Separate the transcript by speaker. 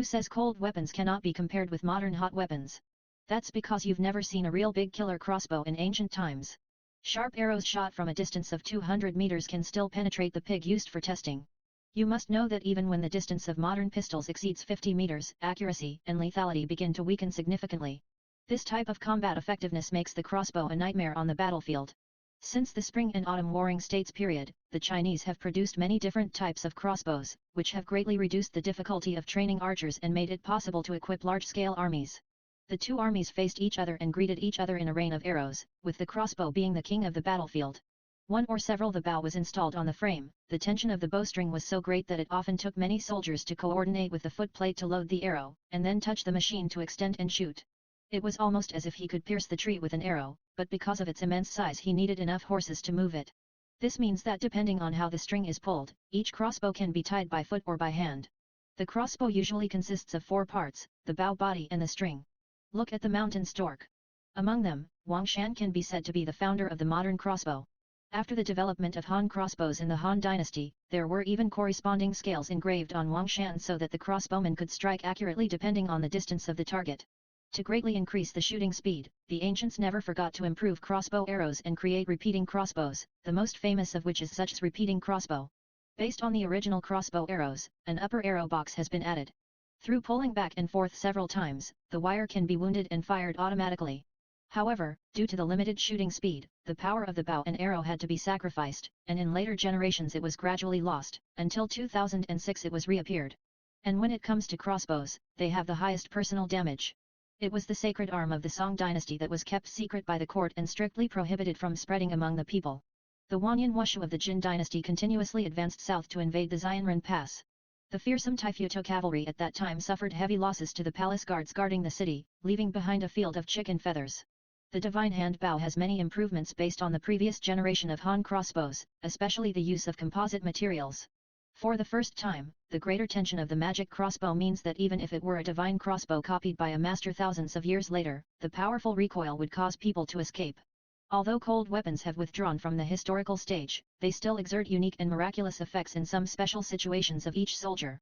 Speaker 1: Who says cold weapons cannot be compared with modern hot weapons? That's because you've never seen a real big killer crossbow in ancient times. Sharp arrows shot from a distance of 200 meters can still penetrate the pig used for testing. You must know that even when the distance of modern pistols exceeds 50 meters, accuracy and lethality begin to weaken significantly. This type of combat effectiveness makes the crossbow a nightmare on the battlefield. Since the Spring and Autumn Warring States period, the Chinese have produced many different types of crossbows, which have greatly reduced the difficulty of training archers and made it possible to equip large-scale armies. The two armies faced each other and greeted each other in a rain of arrows, with the crossbow being the king of the battlefield. One or several the bow was installed on the frame. The tension of the bowstring was so great that it often took many soldiers to coordinate with the footplate to load the arrow, and then touch the machine to extend and shoot. It was almost as if he could pierce the tree with an arrow, but because of its immense size he needed enough horses to move it. This means that depending on how the string is pulled, each crossbow can be tied by foot or by hand. The crossbow usually consists of 4 parts, the bow, body and the string. Look at the mountain stork. Among them, Wang Shan can be said to be the founder of the modern crossbow. After the development of Han crossbows in the Han dynasty, there were even corresponding scales engraved on Wang Shan so that the crossbowman could strike accurately depending on the distance of the target. To greatly increase the shooting speed, the ancients never forgot to improve crossbow arrows and create repeating crossbows, the most famous of which is such repeating crossbow. Based on the original crossbow arrows, an upper arrow box has been added. Through pulling back and forth several times, the wire can be wounded and fired automatically. However, due to the limited shooting speed, the power of the bow and arrow had to be sacrificed, and in later generations it was gradually lost, until 2006 it was reappeared. And when it comes to crossbows, they have the highest personal damage. It was the sacred arm of the Song dynasty that was kept secret by the court and strictly prohibited from spreading among the people. The Wanyan Wushu of the Jin dynasty continuously advanced south to invade the Xianren Pass. The fearsome Taifuto cavalry at that time suffered heavy losses to the palace guards guarding the city, leaving behind a field of chicken feathers. The Divine Hand bow has many improvements based on the previous generation of Han crossbows, especially the use of composite materials. For the first time, the greater tension of the magic crossbow means that even if it were a divine crossbow copied by a master thousands of years later, the powerful recoil would cause people to escape. Although cold weapons have withdrawn from the historical stage, they still exert unique and miraculous effects in some special situations of each soldier.